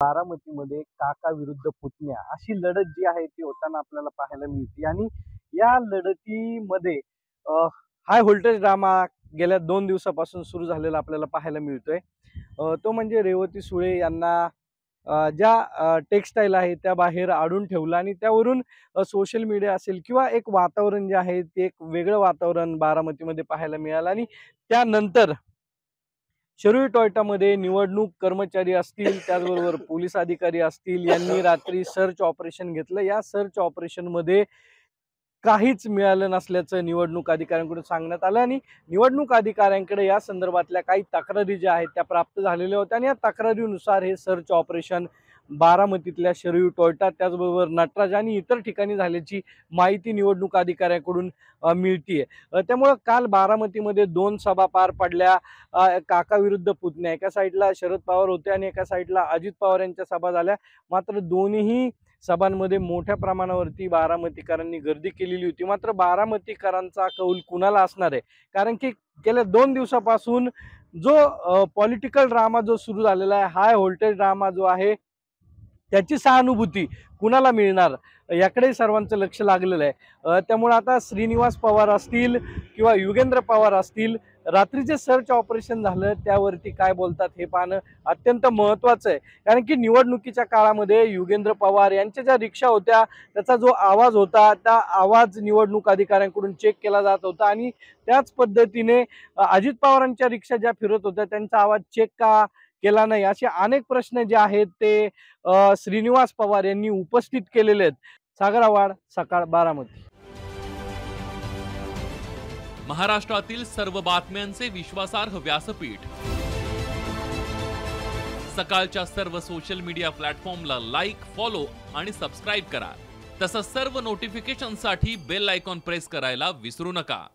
बारामतीमध्ये काका विरुद्ध पुतण्या अशी लढत जी आहे ती होताना आपल्याला पाहायला मिळते आणि या लढतीमध्ये हाय व्होल्टेज ड्रामा गेल्या 2 दिवसापासून सुरू झालेला आपल्याला पाहायला मिळतोय। तो म्हणजे रेवती सुळे यांना ज्या टेक्स्टाईल आहे त्या बाहेर आडून ठेवलं आणि त्यावरून सोशल मीडिया असेल किंवा एक वातावरण जे आहे ते एक वेगळं वातावरण बारामतीमध्ये पाहायला मिळालं आणि त्यानंतर शिरूर टोयोटामध्ये निवडणूक कर्मचारी असतील, त्याचबरोबर पोलीस अधिकारी असतील, यांनी रात्री सर्च ऑपरेशन घेतलं। या सर्च ऑपरेशनमध्ये काहीच मिळालं नसल्याचं निवडणूक अधिकाऱ्यांकडून सांगण्यात आलं आणि निवडणूक अधिकाऱ्यांकडे या संदर्भातल्या काही तक्रारी ज्या आहेत त्या प्राप्त झालेल्या होत्या आणि या तक्रारीनुसार हे सर्च ऑपरेशन बारामतीतल्या शिरूर टोयोटा त्याचबरोबर नटराज आणि इतर ठिकाणी झाल्याची माहिती निवडणूक अधिकाऱ्यांकडून मिळतीये। त्यामुळे काल बारामतीमध्ये 2 सभा पार पडल्या। काका विरुद्ध पुतण्या, एका साईडला शरद पवार होते आणि एका साईडला अजित पवार यांच्या सभा झाल्या। मात्र दोन्ही सभांमध्ये मोठ्या प्रमाणावरती बारामतीकरांनी गर्दी केलेली होती। मात्र बारामतीकरांचा कौल कुणाला असणार आहे, कारण की गेल्या 2 दिवसापासून जो पॉलिटिकल ड्रामा जो सुरू झालेला आहे, हाय व्होल्टेज ड्रामा जो आहे त्याची सहानुभूती कुणाला मिळणार याकडे सर्वांचं लक्ष लागलेलं आहे। त्यामुळे आता श्रीनिवास पवार असतील किंवा युगेंद्र पवार असतील, रात्रीचे सर्च ऑपरेशन झालं त्यावरती काय बोलतात हे पाहणं अत्यंत महत्त्वाचं आहे। कारण की निवडणुकीच्या काळामध्ये युगेंद्र पवार यांच्या ज्या रिक्षा होत्या त्याचा जो आवाज होता त्या आवाज निवडणूक अधिकाऱ्यांकडून चेक केला जात होता आणि त्याच पद्धतीने अजित पवारांच्या रिक्षा ज्या फिरत होत्या त्यांचा आवाज चेक का केला नाही, असे अनेक प्रश्न जे आहेत ते श्रीनिवास पवार यांनी उपस्थित केलेले आहेत। सागर आव्हाड, सकाळ, बारामती। महाराष्ट्रातील सर्व बातम्यांचे विश्वासार्ह व्यासपीठ सकाळच्या सर्व सोशल मीडिया प्लॅटफॉर्मला लाईक, फॉलो आणि सबस्क्राईब करा। तसंच सर्व नोटिफिकेशनसाठी बेल आयकॉन प्रेस करायला विसरू नका।